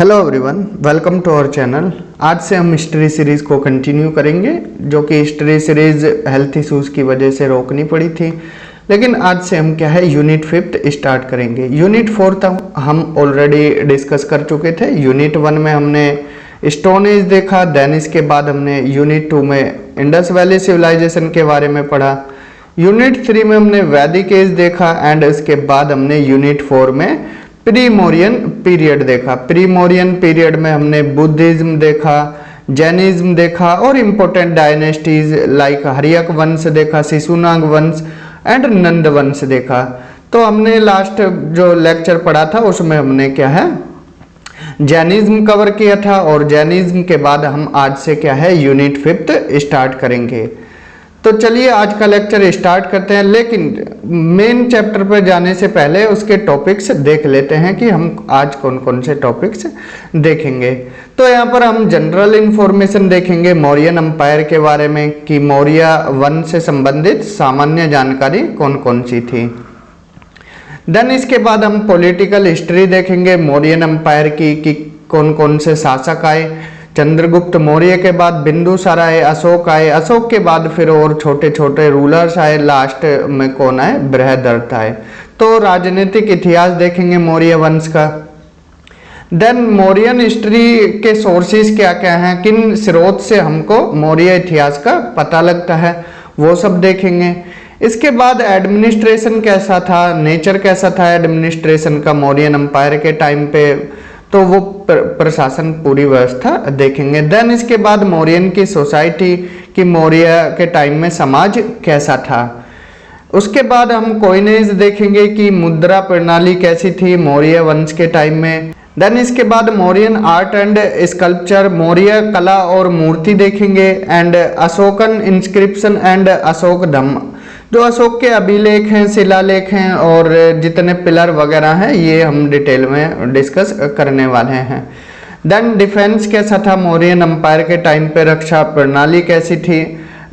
Hello everyone, welcome to our channel. आज से हम हिस्ट्री सीरीज़ को कंटिन्यू करेंगे, जो कि हिस्ट्री सीरीज़ हेल्थ इश्यूज़ की वजह से रोकनी पड़ी थी। लेकिन आज से हम क्या है यूनिट 5 स्टार्ट करेंगे। यूनिट 4 तक हम ऑलरेडी डिस्कस कर चुके थे। यूनिट 1 में हमने स्टोन एज देखा, देन इसके बाद हमने यूनिट 2 में इंडस वैली सिविलाइजेशन के बारे में पढ़ा। यूनिट 3 में हमने वैदिक एज देखा एंड इसके बाद हमने यूनिट 4 में प्री मौर्यन पीरियड देखा। प्री मौर्यन पीरियड में हमने बुद्धिज्म देखा, जैनिज्म देखा और इम्पोर्टेंट डायनेस्टीज लाइक हर्यक वंश देखा, शिशुनाग वंश एंड नंद वंश देखा। तो हमने लास्ट जो लेक्चर पढ़ा था उसमें हमने क्या है जैनिज्म कवर किया था, और जैनिज्म के बाद हम आज से क्या है यूनिट 5 स्टार्ट करेंगे। तो चलिए आज का लेक्चर स्टार्ट करते हैं, लेकिन मेन चैप्टर पर जाने से पहले उसके टॉपिक्स देख लेते हैं कि हम आज कौन कौन से टॉपिक्स देखेंगे। तो यहाँ पर हम जनरल इंफॉर्मेशन देखेंगे मौर्यन एम्पायर के बारे में कि मौर्य वंश से संबंधित सामान्य जानकारी कौन कौन सी थी। देन इसके बाद हम पॉलिटिकल हिस्ट्री देखेंगे मौर्यन एम्पायर की कि कौन कौन से शासक आए। चंद्रगुप्त मौर्य के बाद बिंदुसार आए, अशोक आए, अशोक के बाद फिर और छोटे छोटे रूलर्स आए, लास्ट में कौन आए बृहदर्थ आए। तो राजनीतिक इतिहास देखेंगे मौर्य वंश का। देन मौर्यन हिस्ट्री के सोर्सेज क्या क्या हैं, किन स्रोत से हमको मौर्य इतिहास का पता लगता है, वो सब देखेंगे। इसके बाद एडमिनिस्ट्रेशन कैसा था, नेचर कैसा था एडमिनिस्ट्रेशन का मौर्यन एम्पायर के टाइम पे, तो वो प्रशासन पूरी व्यवस्था देखेंगे। देन इसके बाद मौर्यन की सोसाइटी कि मौर्य के टाइम में समाज कैसा था। उसके बाद हम कॉइनेज देखेंगे कि मुद्रा प्रणाली कैसी थी मौर्य वंश के टाइम में। देन इसके बाद Mauryan art and sculpture, Maurya कला और मूर्ति देखेंगे and Ashokan inscription and Ashoka Dhamma, जो अशोक के अभिलेख हैं, शिलालेख हैं और जितने पिलर वगैरह हैं ये हम डिटेल में डिस्कस करने वाले हैं। देन डिफेंस कैसा था मौर्यन एम्पायर के टाइम पे, रक्षा प्रणाली कैसी थी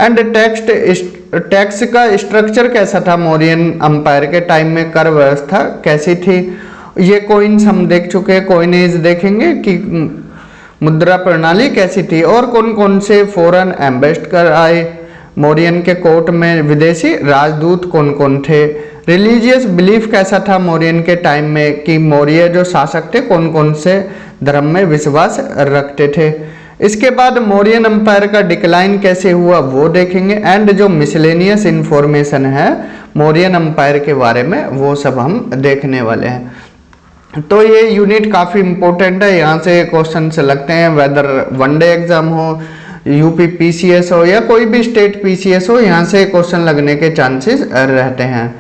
एंड टैक्स का स्ट्रक्चर कैसा था मौर्यन एम्पायर के टाइम में, कर व्यवस्था कैसी थी। ये कॉइन्स हम देख चुके हैं, कॉइनेज देखेंगे कि मुद्रा प्रणाली कैसी थी और कौन कौन से फॉरेन एम्बेसडर आए मौर्यन के कोर्ट में, विदेशी राजदूत कौन कौन थे। रिलीजियस बिलीफ कैसा था मौर्यन के टाइम में कि मौर्य जो शासक थे कौन कौन से धर्म में विश्वास रखते थे। इसके बाद मौर्यन एम्पायर का डिक्लाइन कैसे हुआ वो देखेंगे एंड जो मिसलेनियस इंफॉर्मेशन है मौर्यन एम्पायर के बारे में वो सब हम देखने वाले हैं। तो ये यूनिट काफ़ी इंपॉर्टेंट है, यहाँ से क्वेश्चन से लगते हैं, वेदर वनडे एग्जाम हो, यूपी पीसीएस हो या कोई भी स्टेट पीसीएस हो, यहाँ से क्वेश्चन लगने के चांसेस रहते हैं।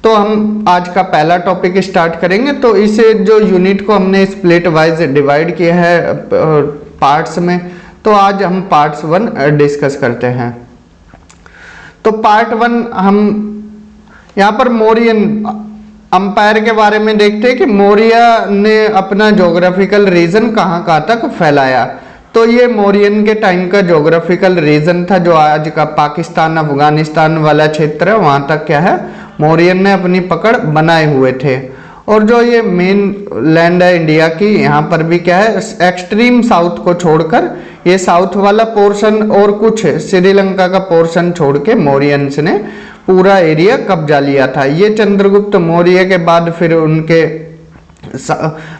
तो हम आज का पहला टॉपिक स्टार्ट करेंगे। तो इस जो यूनिट को हमने स्प्लिट वाइज डिवाइड किया है पार्ट्स में, तो आज हम पार्ट्स 1 डिस्कस करते हैं। तो पार्ट 1 हम यहाँ पर मौर्यन एम्पायर के बारे में देखते हैं कि मौर्य ने अपना ज्योग्राफिकल रीजन कहाँ कहाँ तक फैलाया। तो ये मौर्यन के टाइम का ज्योग्राफिकल रीजन था, जो आज का पाकिस्तान अफगानिस्तान वाला क्षेत्र है, वहाँ तक क्या है मौर्यन ने अपनी पकड़ बनाए हुए थे। और जो ये मेन लैंड है इंडिया की, यहाँ पर भी क्या है एक्सट्रीम साउथ को छोड़कर ये साउथ वाला पोर्शन और कुछ श्रीलंका का पोर्शन छोड़ के मौर्यंस ने पूरा एरिया कब्जा लिया था। ये चंद्रगुप्त मौर्य के बाद फिर उनके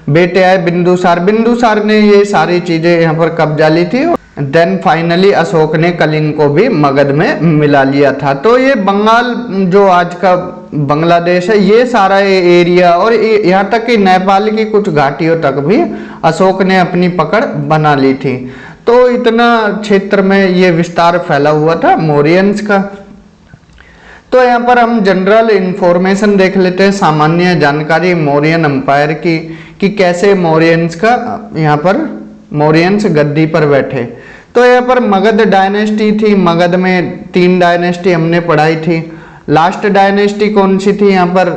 बेटे आए बिंदुसार, बिंदुसार ने ये सारी चीजें यहाँ पर कब्जा ली थी। देन फाइनली अशोक ने कलिंग को भी मगध में मिला लिया था। तो ये बंगाल जो आज का बांग्लादेश है, ये सारा एरिया और यहाँ तक कि नेपाल की कुछ घाटियों तक भी अशोक ने अपनी पकड़ बना ली थी। तो इतना क्षेत्र में ये विस्तार फैला हुआ था मौर्यंस का। तो यहाँ पर हम जनरल इंफॉर्मेशन देख लेते हैं, सामान्य जानकारी मौर्यन एम्पायर की कि कैसे मौर्यंस का यहाँ पर मौर्यंस गद्दी पर बैठे। तो यहाँ पर मगध डायनेस्टी थी, मगध में 3 डायनेस्टी हमने पढ़ाई थी। लास्ट डायनेस्टी कौन सी थी, यहाँ पर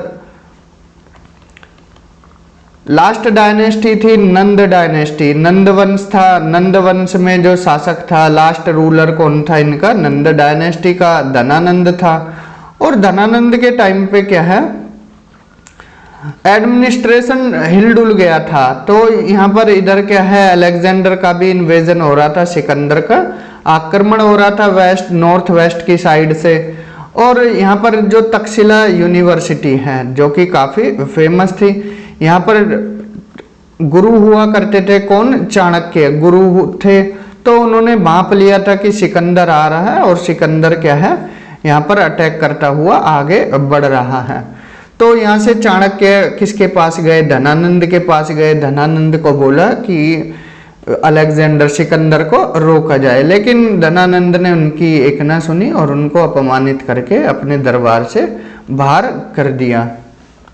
लास्ट डायनेस्टी थी नंद डायनेस्टी, नंद वंश था। नंद वंश में जो शासक था, लास्ट रूलर कौन था इनका, नंद डायनेस्टी का धनानंद था। और धनानंद के टाइम पे क्या है एडमिनिस्ट्रेशन हिलडुल गया था। तो यहाँ पर इधर क्या है, अलेक्जेंडर का भी इन्वेजन हो रहा था, सिकंदर का आक्रमण हो रहा था वेस्ट नॉर्थ वेस्ट की साइड से। और यहाँ पर जो तक्षशिला यूनिवर्सिटी है जो कि काफी फेमस थी, यहाँ पर गुरु हुआ करते थे कौन, चाणक्य गुरु थे। तो उन्होंने भांप लिया था कि सिकंदर आ रहा है और सिकंदर क्या है यहाँ पर अटैक करता हुआ आगे बढ़ रहा है। तो यहाँ से चाणक्य किसके पास गए, धनानंद के पास गए। धनानंद को बोला कि अलेक्जेंडर सिकंदर को रोका जाए, लेकिन धनानंद ने उनकी एक ना सुनी और उनको अपमानित करके अपने दरबार से बाहर कर दिया।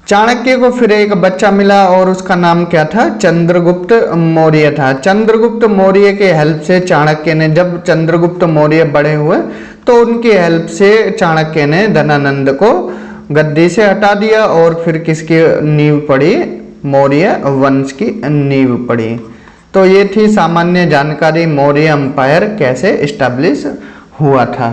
चाणक्य को फिर एक बच्चा मिला और उसका नाम क्या था, चंद्रगुप्त मौर्य था। चंद्रगुप्त मौर्य के हेल्प से चाणक्य ने, जब चंद्रगुप्त मौर्य बड़े हुए तो उनकी हेल्प से चाणक्य ने धनानंद को गद्दी से हटा दिया और फिर किसकी नींव पड़ी, मौर्य वंश की नींव पड़ी। तो ये थी सामान्य जानकारी मौर्य एम्पायर कैसे एस्टेब्लिश हुआ था।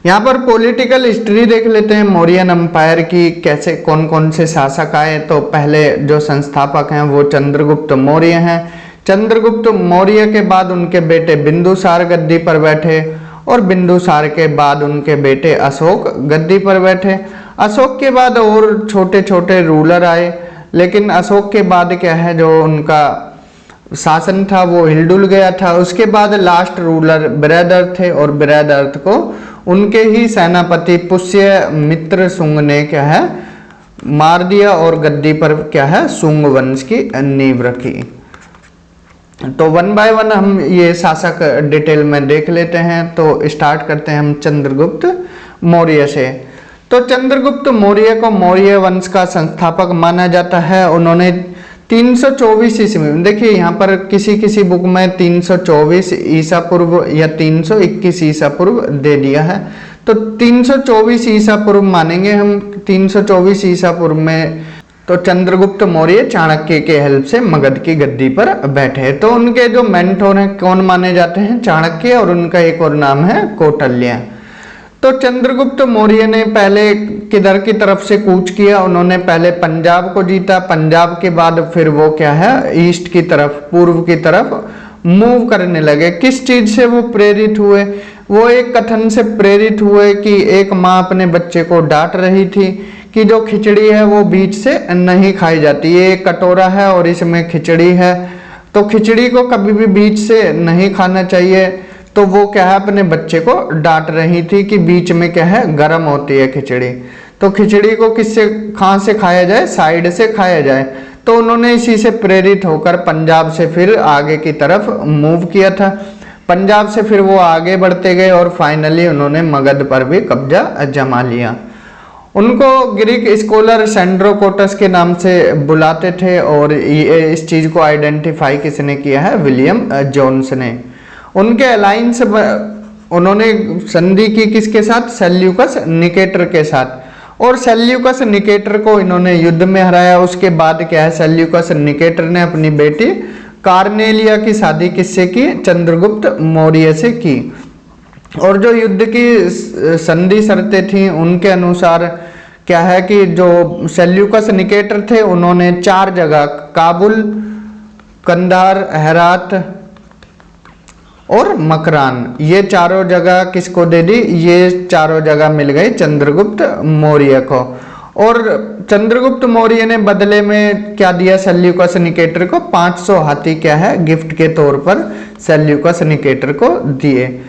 यहाँ पर पॉलिटिकल हिस्ट्री देख लेते हैं मौर्यन एम्पायर की, कैसे कौन कौन से शासक आए। तो पहले जो संस्थापक हैं वो चंद्रगुप्त मौर्य हैं। चंद्रगुप्त मौर्य के बाद उनके बेटे बिंदुसार गद्दी पर बैठे और बिंदुसार के बाद उनके बेटे अशोक गद्दी पर बैठे। अशोक के बाद और छोटे छोटे रूलर आए, लेकिन अशोक के बाद क्या है जो उनका शासन था वो हिलडुल गया था। उसके बाद लास्ट रूलर बृहदर्थ थे और बृहदर्थ को उनके ही सेनापति पुष्यमित्र शुंग ने क्या है मार दिया और गद्दी पर क्या है शुंग वंश की नींव रखी। तो वन बाय वन हम ये शासक डिटेल में देख लेते हैं। तो स्टार्ट करते हैं हम चंद्रगुप्त मौर्य से। तो चंद्रगुप्त मौर्य को मौर्य वंश का संस्थापक माना जाता है। उन्होंने 324 ईस्वी में, देखिए यहाँ पर किसी किसी बुक में 324 ईसा पूर्व या 321 ईसा पूर्व दे दिया है, तो 324 ईसा पूर्व मानेंगे हम। 324 ईसा पूर्व में तो चंद्रगुप्त मौर्य चाणक्य के हेल्प से मगध की गद्दी पर बैठे। तो उनके जो मेंटोर हैं कौन माने जाते हैं, चाणक्य, और उनका एक और नाम है कौटिल्य। तो चंद्रगुप्त मौर्य ने पहले किधर की तरफ से कूच किया, उन्होंने पहले पंजाब को जीता। पंजाब के बाद फिर वो क्या है ईस्ट की तरफ, पूर्व की तरफ मूव करने लगे। किस चीज से वो प्रेरित हुए, वो एक कथन से प्रेरित हुए कि एक माँ अपने बच्चे को डांट रही थी कि जो खिचड़ी है वो बीच से नहीं खाई जाती। ये एक कटोरा है और इसमें खिचड़ी है, तो खिचड़ी को कभी भी बीच से नहीं खाना चाहिए। तो वो क्या है अपने बच्चे को डांट रही थी कि बीच में क्या है गर्म होती है खिचड़ी, तो खिचड़ी को किससे कहाँ से खाया जाए, साइड से खाया जाए। तो उन्होंने इसी से प्रेरित होकर पंजाब से फिर आगे की तरफ मूव किया था। पंजाब से फिर वो आगे बढ़ते गए और फाइनली उन्होंने मगध पर भी कब्जा जमा लिया। उनको ग्रीक स्कॉलर सेंड्रोकोटस के नाम से बुलाते थे और ये इस चीज को आइडेंटिफाई किसने किया है, विलियम जोन्स ने। उनके अलायंस उन्होंने संधि की किसके साथ, सेल्यूकस निकेटर के साथ, और सेल्यूकस निकेटर को इन्होंने युद्ध में हराया। उसके बाद क्या है सेल्यूकस निकेटर ने अपनी बेटी कार्नेलिया की शादी किससे की, चंद्रगुप्त मौर्य से की। और जो युद्ध की संधि शर्तें थी उनके अनुसार क्या है कि जो सेल्यूकस निकेटर थे उन्होंने 4 जगह काबुल, कंधार, हेरात और मकरान, ये चारों जगह किसको दे दी, ये चारों जगह मिल गई चंद्रगुप्त मौर्य को। और चंद्रगुप्त मौर्य ने बदले में क्या दिया सेल्यूकस निकेटर को, 500 हाथी क्या है गिफ्ट के तौर पर सेल्यूकस निकेटर को दिए।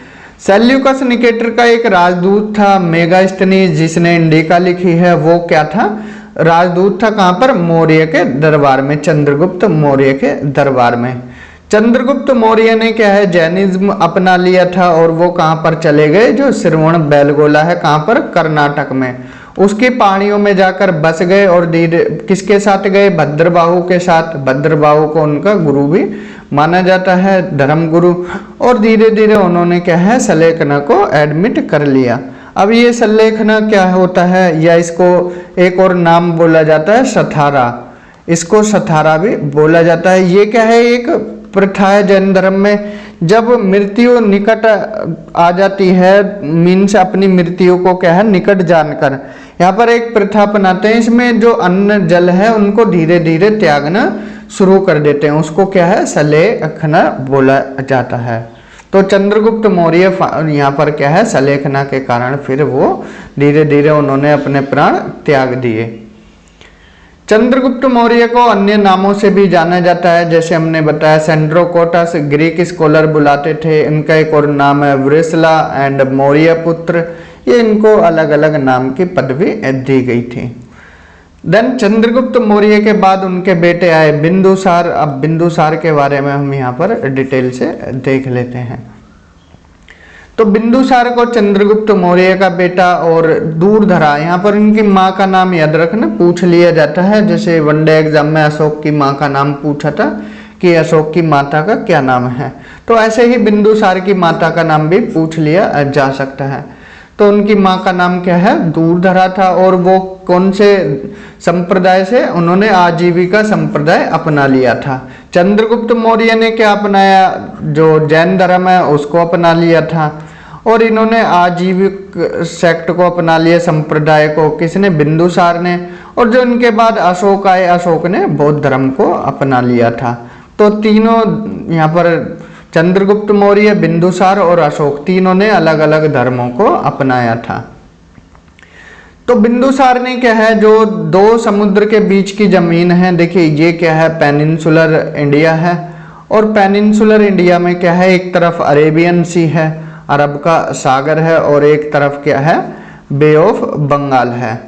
सेल्यूकस निकेटर का एक राजदूत था मेगास्थनीज, जिसने इंडिका लिखी है, वो क्या था, राजदूत था कहाँ पर, मौर्य के दरबार में, चंद्रगुप्त मौर्य के दरबार में। चंद्रगुप्त मौर्य ने क्या है जैनिज्म अपना लिया था और वो कहाँ पर चले गए, जो श्रवण बेलगोला है कहाँ पर, कर्नाटक में, उसकी पहाड़ियों में जाकर बस गए। और धीरे किसके साथ गए, भद्रबाहु के साथ। भद्रबाहु को उनका गुरु भी माना जाता है, धर्म गुरु। और धीरे धीरे उन्होंने क्या है सलेखना को एडमिट कर लिया। अब ये सलेखना क्या होता है, या इसको एक और नाम बोला जाता है सथारा, इसको सथारा भी बोला जाता है। ये क्या है एक प्रथा है जैन धर्म में जब मृत्यु निकट आ जाती है, मीन्स अपनी मृत्यु को क्या है निकट जानकर यहाँ पर एक प्रथा अपनाते हैं, इसमें जो अन्न जल है उनको धीरे धीरे त्यागना शुरू कर देते हैं, उसको क्या है सलेखना बोला जाता है। तो चंद्रगुप्त मौर्य यहाँ पर क्या है सलेखना के कारण फिर वो धीरे धीरे उन्होंने अपने प्राण त्याग दिए। चंद्रगुप्त मौर्य को अन्य नामों से भी जाना जाता है, जैसे हमने बताया सेंड्रोकोटस ग्रीक स्कॉलर बुलाते थे, इनका एक और नाम है वृषला एंड मौर्य पुत्र, ये इनको अलग अलग नाम की पदवी दी गई थी। देन चंद्रगुप्त मौर्य के बाद उनके बेटे आए बिंदुसार। अब बिंदुसार के बारे में हम यहाँ पर डिटेल से देख लेते हैं। तो बिंदुसार को चंद्रगुप्त मौर्य का बेटा और दूरधरा, यहाँ पर इनकी माँ का नाम याद रखना, पूछ लिया जाता है, जैसे वनडे एग्जाम में अशोक की माँ का नाम पूछा था कि अशोक की माता का क्या नाम है, तो ऐसे ही बिंदुसार की माता का नाम भी पूछ लिया जा सकता है। तो उनकी माँ का नाम क्या है दूरधरा था, और वो कौन से संप्रदाय से, उन्होंने आजीविका संप्रदाय अपना लिया था। चंद्रगुप्त मौर्य ने क्या अपनाया, जो जैन धर्म है उसको अपना लिया था, और इन्होंने आजीविक सेक्ट को अपना लिया, संप्रदाय को किसने, बिंदुसार ने। और जो इनके बाद अशोक आए, अशोक ने बौद्ध धर्म को अपना लिया था। तो तीनों यहाँ पर चंद्रगुप्त मौर्य, बिंदुसार और अशोक तीनों ने अलग अलग धर्मों को अपनाया था। तो बिंदुसार ने क्या है, जो दो समुद्र के बीच की जमीन है, देखिए ये क्या है पेनिनसुलर इंडिया है, और पेनिनसुलर इंडिया में क्या है एक तरफ अरेबियन सी है, अरब का सागर है, और एक तरफ क्या है बे ऑफ बंगाल है।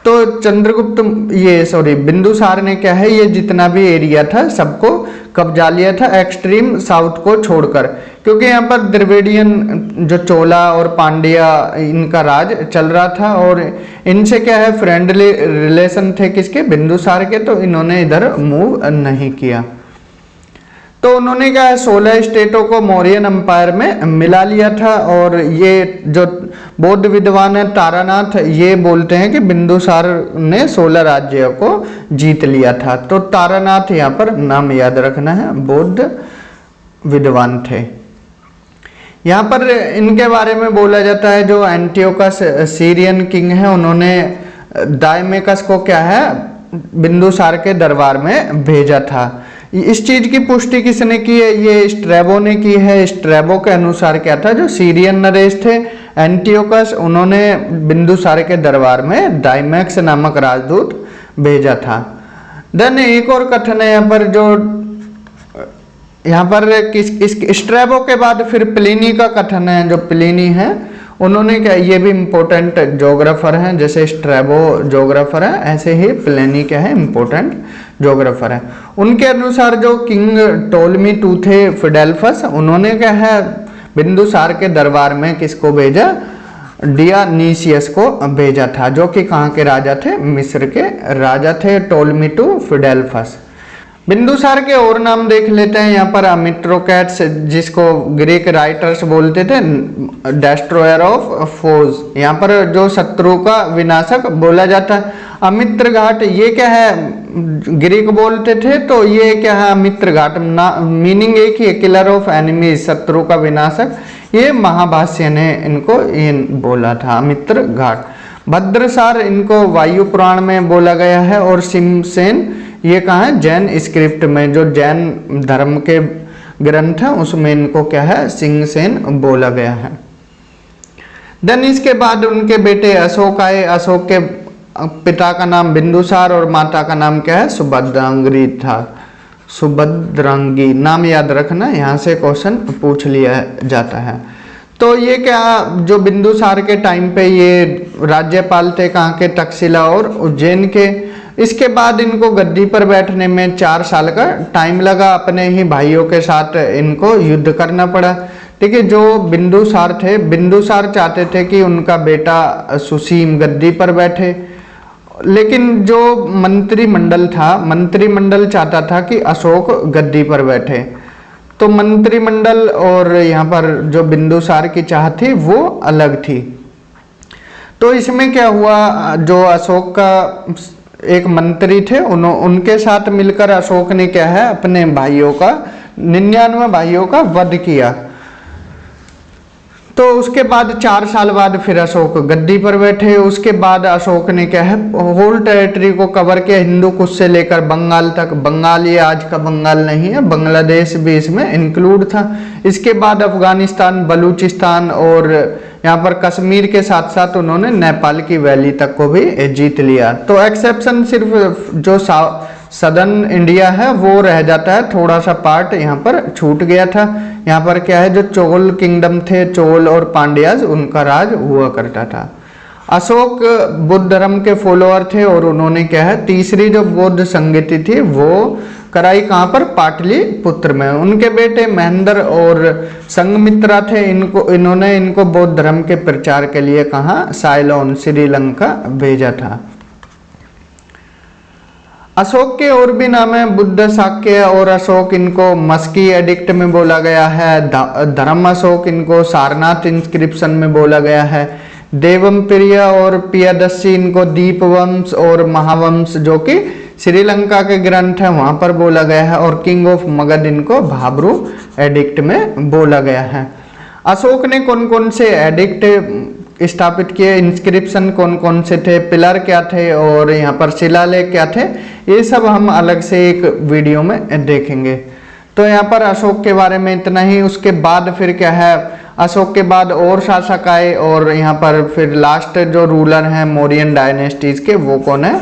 तो चंद्रगुप्त बिंदुसार ने क्या है ये जितना भी एरिया था सबको कब्जा लिया था, एक्सट्रीम साउथ को छोड़कर, क्योंकि यहाँ पर द्रविडियन जो चोला और पांड्या इनका राज चल रहा था, और इनसे क्या है फ्रेंडली रिलेशन थे किसके, बिंदुसार के, तो इन्होंने इधर मूव नहीं किया। तो उन्होंने क्या है 16 स्टेटों को मौर्यन एम्पायर में मिला लिया था, और ये जो बौद्ध विद्वान है तारानाथ ये बोलते हैं कि बिंदुसार ने 16 राज्यों को जीत लिया था। तो तारानाथ यहाँ पर नाम याद रखना है, बौद्ध विद्वान थे। यहाँ पर इनके बारे में बोला जाता है जो एंटियोकस सीरियन किंग है, उन्होंने दाइमेकस को क्या है बिंदुसार के दरबार में भेजा था। इस चीज की पुष्टि किसने की है, ये स्ट्रैबो ने की है। स्ट्रैबो के अनुसार क्या था, जो सीरियन नरेश थे एंटियोकस, उन्होंने बिंदुसार के दरबार में डाइमैक्स नामक राजदूत भेजा था। देन एक और कथन है यहाँ पर, जो यहाँ पर इस स्ट्रैबो के बाद फिर प्लिनी का कथन है। जो प्लिनी है उन्होंने क्या, ये भी इम्पोर्टेंट जोग्राफर हैं, जैसे स्ट्रैबो जोग्राफर है ऐसे ही प्लिनी क्या है इम्पोर्टेंट जोग्राफर है। उनके अनुसार जो किंग टोलमी II थे फिडेल्फस, उन्होंने क्या है बिंदुसार के दरबार में किसको भेजा, डियानीसियस को भेजा था, जो कि कहाँ के राजा थे, मिस्र के राजा थे टोलमी II फिडेल्फस। बिंदुसार के और नाम देख लेते हैं यहाँ पर, अमित्रोकैट्स जिसको ग्रीक राइटर्स बोलते थे डेस्ट्रॉयर ऑफ फोज, यहाँ पर जो शत्रु का विनाशक बोला जाता है। अमित्र घाट ये क्या है, ग्रीक बोलते थे, तो ये क्या है अमित्र घाट, मीनिंग एक ही है, किलर ऑफ एनिमीज, शत्रु का विनाशक। ये महाभाष्य ने इनको ये बोला था अमित्र घाट। भद्रसार इनको वायु पुराण में बोला गया है, और सिमसेन ये कहाँ है जैन स्क्रिप्ट में, जो जैन धर्म के ग्रंथ है उसमें इनको क्या है सिंहसेन बोला गया है। देन इसके बाद उनके बेटे अशोक आए। अशोक के पिता का नाम बिंदुसार और माता का नाम क्या है सुभद्रांगी था। सुभद्रांगी नाम याद रखना, यहाँ से क्वेश्चन पूछ लिया जाता है। तो ये क्या, जो बिंदुसार के टाइम पे ये राज्यपाल थे कहाँ के, तक्षशिला और उज्जैन के। इसके बाद इनको गद्दी पर बैठने में 4 साल का टाइम लगा, अपने ही भाइयों के साथ इनको युद्ध करना पड़ा। ठीक है, जो बिंदुसार थे, बिंदुसार चाहते थे कि उनका बेटा सुसीम गद्दी पर बैठे, लेकिन जो मंत्रिमंडल था, मंत्रिमंडल चाहता था कि अशोक गद्दी पर बैठे। तो मंत्रिमंडल और यहाँ पर जो बिंदुसार की चाह थी वो अलग थी। तो इसमें क्या हुआ, जो अशोक का एक मंत्री थे उनके साथ मिलकर अशोक ने क्या है अपने भाइयों का 99 भाइयों का वध किया। तो उसके बाद 4 साल बाद फिर अशोक गद्दी पर बैठे। उसके बाद अशोक ने क्या है होल टेरिटरी को कवर किया, हिंदू कुश से लेकर बंगाल तक। बंगाल ये आज का बंगाल नहीं है, बांग्लादेश भी इसमें इंक्लूड था। इसके बाद अफगानिस्तान, बलूचिस्तान और यहाँ पर कश्मीर के साथ साथ उन्होंने नेपाल की वैली तक को भी जीत लिया। तो एक्सेप्शन सिर्फ जो सदर्न इंडिया है वो रह जाता है, थोड़ा सा पार्ट यहाँ पर छूट गया था। यहाँ पर क्या है जो चोल किंगडम थे, चोल और पांड्याज, उनका राज हुआ करता था। अशोक बुद्ध धर्म के फॉलोअर थे और उन्होंने क्या है तीसरी जो बौद्ध संगति थी वो कराई कहाँ पर, पाटलिपुत्र में। उनके बेटे महेंद्र और संघमित्रा थे, इन्होंने इनको बौद्ध धर्म के प्रचार के लिए कहाँ, साइलोन श्रीलंका भेजा था। अशोक के और भी नाम है, बुद्ध, शाक्य और अशोक, इनको मस्की एडिक्ट में बोला गया है। धर्म अशोक, इनको सारनाथ इंस्क्रिप्शन में बोला गया है। देवमप्रिय और पियदस्सी, इनको दीपवंश और महावंश जो कि श्रीलंका के ग्रंथ है वहां पर बोला गया है। और किंग ऑफ मगध, इनको भाब्रू एडिक्ट में बोला गया है। अशोक ने कौन कौन से एडिक्ट स्थापित किए, इंस्क्रिप्शन कौन कौन से थे, पिलर क्या थे और यहाँ पर शिलालेख क्या थे, ये सब हम अलग से एक वीडियो में देखेंगे। तो यहाँ पर अशोक के बारे में इतना ही। उसके बाद फिर क्या है, अशोक के बाद और शासक आए और यहाँ पर फिर लास्ट जो रूलर हैं मौर्यन डायनेस्टीज के वो कौन है,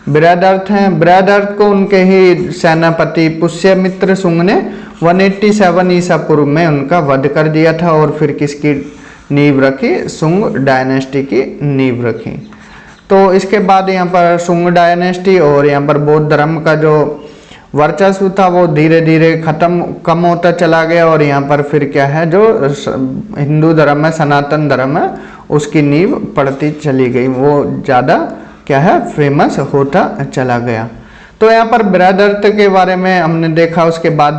बृहदर्थ हैं। बृहदर्थ को उनके ही सेनापति पुष्यमित्र शुंग ने 187 ईसा पूर्व में उनका वध कर दिया था और फिर किसकी नींव रखी, शुंग डायनेस्टी की नींव रखी। तो इसके बाद यहाँ पर शुंग डायनेस्टी और यहाँ पर बौद्ध धर्म का जो वर्चस्व था वो धीरे धीरे कम होता चला गया और यहाँ पर फिर क्या है जो हिंदू धर्म है, सनातन धर्म है, उसकी नींव पड़ती चली गई, वो ज़्यादा क्या है फेमस होता चला गया। तो यहाँ पर बृहदर्थ के बारे में हमने देखा, उसके बाद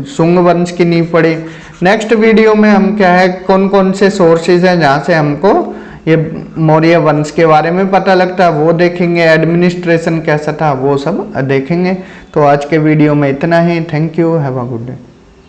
शुंग वंश की नींव पड़ी। नेक्स्ट वीडियो में हम क्या है कौन कौन से सोर्सेज हैं जहाँ से हमको ये मौर्य वंश के बारे में पता लगता है वो देखेंगे, एडमिनिस्ट्रेशन कैसा था वो सब देखेंगे। तो आज के वीडियो में इतना ही। Thank you, have a good day.